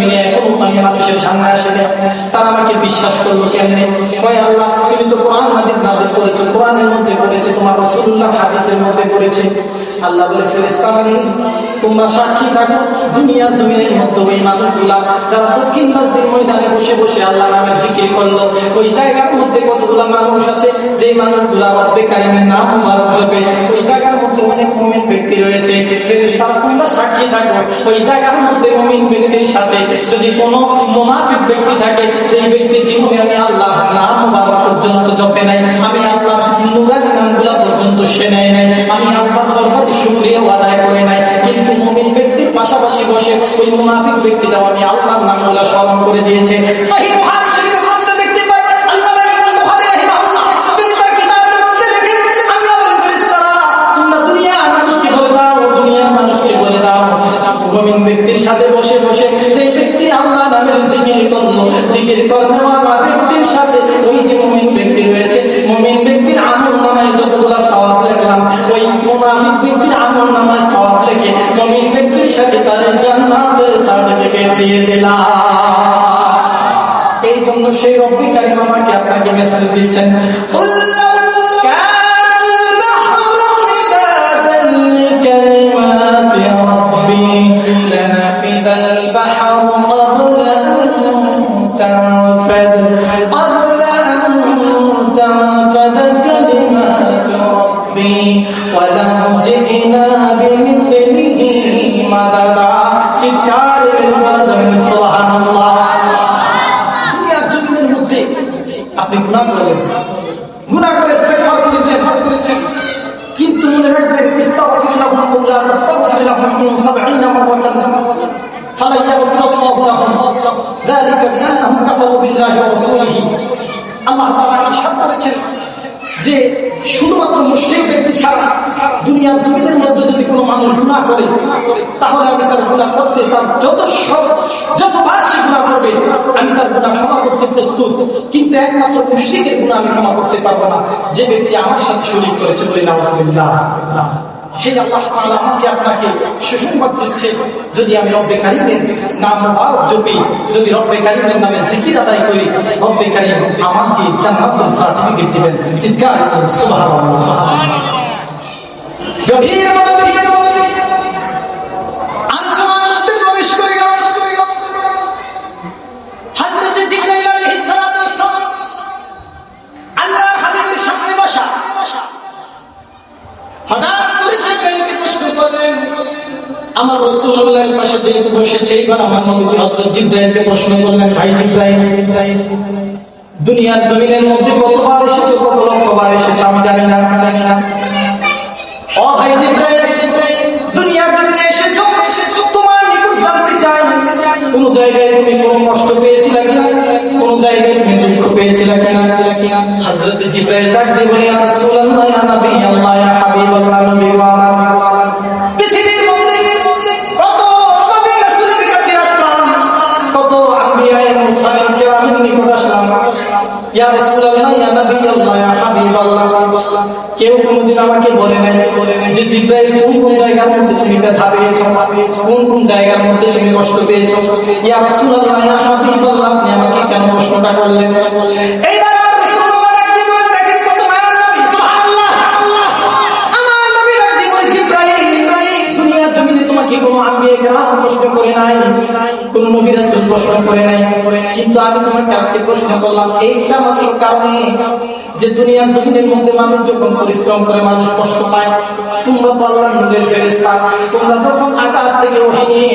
জমিনে এখনো তো আমি মানুষের সামনে আসি না, তারা আমাকে বিশ্বাস করলো কেমনে? কয় আল্লাহ তুমি তো কোরআন মাজিদ নাযিল করেছো, কোরআনের মধ্যে পড়েছে, তোমার রাসূলুল্লাহ হাদিসের মধ্যে পড়েছে। আল্লাহ বলে ফেরেশতাগণ তোমরা সাক্ষী থাকো, দুনিয়া জমিনের মধ্যে ওই মানুষগুলা যারা দক্ষিণ বাজদির ময়দানে বসে বসে আল্লাহ নামের জিকির করলো, ওই জায়গার মধ্যে কতগুলা মানুষ আছে যে মানুষগুলা রব্বে কারিমের নাম মুবারক জপে, ওই জায়গার মধ্যে অনেক মুমিন ব্যক্তি রয়েছে। ফেরেশতারা তোমরা সাক্ষী থাকো, ওই জায়গার মধ্যে মুমিন ব্যক্তির সাথে যদি কোনো মুনাফিক ব্যক্তি থাকে, যেই ব্যক্তি জীবনে আমি আল্লাহ নাম মুবারক পর্যন্ত জপে নাই, আমি আল্লাহ নুরানি নামগুলা পর্যন্ত সে নেয় নাই, আমি আল্লাহর দরবারে শুকরিয়া আদায় করে নাই, কিন্তু মুমিন ব্যক্তির পাশাপাশি বসে ওই মুনাফিক ব্যক্তিটাও আমি আল্লাহর নামগুলা স্মরণ করে দিয়েছে। সহিহ বুখারী শরীফের মধ্যে দেখতে পাই আল্লাহ ইমাম বুখারী রাহিমাহুল্লাহ তিনি তার কিতাবের মধ্যে লেখেন, আল্লাহ বলেন ফেরেশতারা তোমরা দুনিয়ার মানুষকে বলে দাও, দুনিয়ার মানুষকে বলে দাও মুমিন ব্যক্তির সাথে বসে বসে যে ব্যক্তি আল্লাহ নামের জিকির করলো, জিকির করনেওয়ালা ব্যক্তির সাথে ওই যে মুমিন ব্যক্তি রয়েছে, মুমিন ব্যক্তির আমলনামায় যতগুলা সওয়াব লিখলাম, ওই মুনাফিক ব্যক্তির আমলনামায় সওয়াব লিখে মুমিন ব্যক্তির সাথে তার জান্নাতের সার্টিফিকেট দিয়ে দিলাম। এই জন্য সেই রব্বি কারীম আমাকে আপনাকে মেসেজ দিচ্ছেন, আপনি গুনাহ করলেন, গুনাহ করে ইস্তেগফার করেছেন, কিন্তু মনে রাখবেন ইস্তাগফির লাহুম আও লা তাস্তাগফির লাহুম 70 মাররাতান ফালা ইয়াগফিরুল্লাহু লাহুম যালিকা বিআন্নাহুম কাফারু বিল্লাহি ওয়া রাসূলিহি। আল্লাহ তাআলা ইরশাদ করেছেন যে শুধুমাত্র মুশরিক ব্যক্তি ছাড়া দুনিয়ার জমিনের মধ্যে যদি কোনো মানুষ গুনাহ করে, তাহলে আমি তার গুনাহ করতে, তার যতবার সে গুনাহ করবে আমি তার গুনাহ ক্ষমা করতে প্রস্তুত, কিন্তু একমাত্র মুশরিকের গুনাহ আমি ক্ষমা করতে পারবো না যে ব্যক্তি আমার সাথে শরীক করেছে। বলে নাউযুবিল্লাহ। সেই আল্লাহ তাআলা আমাকে আপনাকে সুসংবাদ দিচ্ছে, যদি আমি রব্বে কারীমের নাম মুবারক জপি, যদি রব্বে কারীমের নামে জিকির আদায় করি, রব্বে কারীম আমাকে জান্নাতের সার্টিফিকেট দিবেন। চিৎকার করুন সুবহানাল্লাহ। গভীর মনোযোগ আলোচনার মধ্যে প্রবেশ করে গেল। হযরত জিবরাইল আলাইহিস সালাতু ওয়াস সালাম আল্লাহর হাবিবের সামনে বসা, হঠাৎ করে জিবরাইলকে প্রশ্ন করলেন, আমার রাসূলুল্লাহর পাশে যেহেতু বসেছে, এবার আমার নবী হযরত জিবরাইলকে প্রশ্ন করলেন, ভাই জিবরাইল, দুনিয়ার জমিনের মধ্যে কতবার এসেছো, কত লক্ষবার এসেছো আমি জানি না। ও ভাই জিবরাইল, দুনিয়ার জমিনে এসেছো, তোমার নিকট জানতে চাই কোন জায়গায় তুমি কোনো কষ্ট পেয়েছিলে কিনা, কোন জায়গায় তুমি দুঃখ পেয়েছিলে কিনা। হযরত জিবরাইল ডাক দিয়ে বলে, ইয়া রাসূলুল্লাহ, ইয়া নবী আল্লাহ, ইয়া হাবিবাল্লাহ, নবী ওয়া আমার পৃথিবীর মধ্যে কত নবী রাসূলের কাছে আসলাম, কত আম্বিয়া মুরসালিন কিরামের নিকট আসলাম, ইয়া রাসূলুল্লাহ, ইয়া নবী আল্লাহ, ইয়া হাবিবাল্লাহ, কেউ কোনদিন আমাকে বলে নাই যে জিবরাইল কোন জায়গার মধ্যে তুমি ব্যথা পেয়েছো, কোন জায়গার মধ্যে তুমি কষ্ট পেয়েছো। ইয়া রাসূলুল্লাহ, ইয়া হাবিবাল্লাহ, আপনি আমাকে কেন প্রশ্নটা করলেন? এইবার আমার রাসূলুল্লাহ ডাক দিয়ে বলেন, দেখেন কত মায়ার নবী, সুবহানাল্লাহ। আমার নবী ডাক দিয়ে বলে, জিবরাইল, দুনিয়ার জমিনে তোমাকে কোনো আম্বিয়া কেরাম প্রশ্ন করে নাই, কোন নবী রাসূল প্রশ্ন করে নাই, কিন্তু আমি তোমাকে আজকে প্রশ্ন করলাম এইটা মাত্র কারণে যে দুনিয়ার জমিনের মধ্যে মানুষ যখন পরিশ্রম করে মানুষ কষ্ট পায়, তোমরা তো আল্লাহর নূরের ফেরেশতা, তোমরা যখন আকাশ থেকে ওহী নিয়ে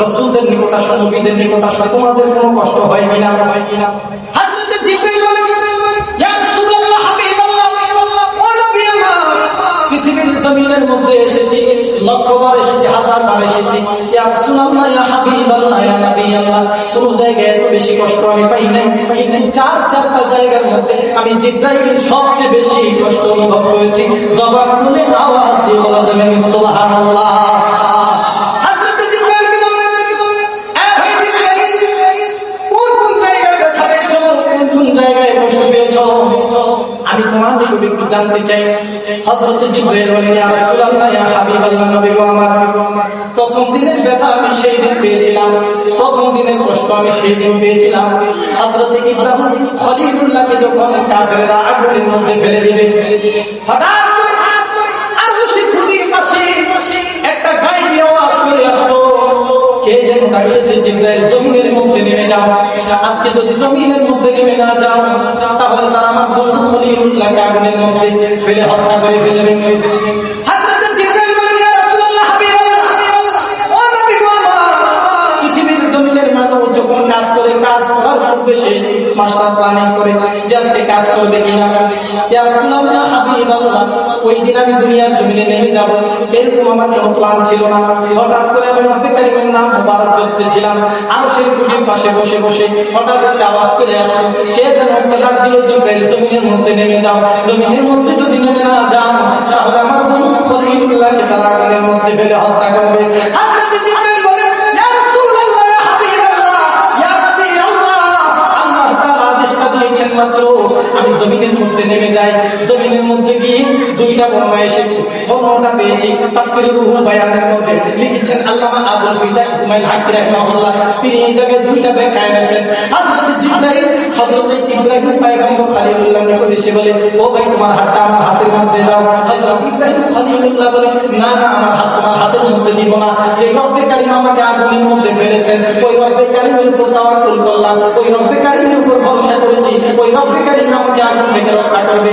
রাসূলদের নিকট আসো, নবীদের নিকট আসো, তোমাদের কোনো কষ্ট হয় কিনা? হযরত জিবরাইল বলেন, ইয়া রাসূলুল্লাহ, হাবিবাল্লাহ, ও নবী আমার, পৃথিবীর জমিনের মধ্যে এসেছি, লক্ষবার এসেছি, হাজারবার এসেছি, ইয়া রাসূলুল্লাহ, ইয়া হাবিবাল্লাহ, ইয়া নবী আল্লাহ, কোন জায়গায় এত বেশি কষ্ট আমি পাই নাই, কিন্তু চারটা জায়গার মধ্যে আমি জিবরাইল সবচেয়ে বেশি কষ্ট অনুভব করেছি। জবান খুলে আওয়াজ দিয়ে বলা যাবে সুবহানাল্লাহ। হযরত জিবরাইলকে বললেন, এ ভাই জিবরাইল, কোন জায়গায় ব্যথা পেয়েছো, কোন জায়গায় কষ্ট পেয়েছো, আমি তোমার নিকট একটু জানতে চাই। হযরত জিবরাইল বলেন, ইয়া রাসূলুল্লাহ, ইয়া হাবিবাল্লাহ, নবী গো আমার, প্রথম দিনের ব্যথা আমি সেই দিন পেয়েছিলাম। প্রথম দিনের কষ্ট আমি সেই দিন পেয়েছিলাম। হযরত ইব্রাহিম খলিলুল্লাহকে যখন কাফেররা আগুনের মধ্যে ফেলে দিবে, হঠাৎ করে আরশের খুদির পাশে একটা গায়েবী আওয়াজ চলে আসলো। কে যেন ডাকলেছে, জিবরাইল জমিনের মধ্যে নেমে যাও। আজকে যদি জমিনের মধ্যে নেমে না যাও তাহলে তারা আমার বন্ধু খলিলুল্লাহকে আগুনের মধ্যে ফেলে হত্যা করে ফেলবে। হযরত জিবরাইল বলেন, ইয়া রাসূলুল্লাহ, হাবিবাল্লাহ, ও নবী গো আমার, পৃথিবীর জমিনের মানুষ যখন কাজ করে, কাজ করার পূর্বে সে মাস্টার প্ল্যানিং করে যে আজকে কাজ করবে কিনা। ইয়া রাসূলুল্লাহ, হাবিবাল্লাহ, ওই দিন আমি দুনিয়ার জমিনে নেমে যাব এরকম আমার কোনো প্ল্যান ছিল না। হঠাৎ করে আমি রব্বে কারীমের নাম মুবারক করতেছিলাম, আরশের খুঁটির পাশে বসে বসে হঠাৎ একটা আওয়াজ চলে আসলো। কে যেন একটা ডাক দিল, জিবরাইল জমিনের মধ্যে নেমে যাও। জমিনের মধ্যে যদি নেমে না যাও তাহলে আমার বন্ধু খলিলুল্লাহকে তারা আগুনের মধ্যে ফেলে হত্যা করবে। হযরত জিবরাইল বলেন, ইয়া রাসূলুল্লাহ, ইয়া হাবিবাল্লাহ, ইয়া নবী আল্লাহ, আল্লাহ তাআলা আদেশটা দিয়েছেন মাত্র আমি জমিনের মধ্যে নেমে যাই। জমিনের মধ্যে গিয়ে দুইটা বর্ণনা এসেছে, বর্ণনাটা পেয়েছি তাফসীরে রুহুল বায়ানের মধ্যে লিখেছেন আল্লামা আবুল ফিদা ইসমাইল হাকি রাহিমাহুল্লাহ। তিনি এই জায়গায় দুইটা ব্যাখ্যা এনেছেন। হযরত জিবরাইল হযরত ইব্রাহিম পয়গম্বর খলিলুল্লাহ নিকট এসে বলে, ও ভাই তোমার হাতটা আমার হাতের মধ্যে দাও। হযরত ইব্রাহিম খলিলুল্লাহ বলে, না না, আমার হাত তোমার হাতের মধ্যে দিব না। যে রব্বে কারীম আমাকে আগুনের মধ্যে ফেলেছেন ওই রব্বে কারীমের উপর তাওয়াক্কুল করলাম, ওই রব্বে কারীমের উপর ভরসা করেছি, ওই রব্বে কারীম আমাকে আগুন থেকে রক্ষা করবে।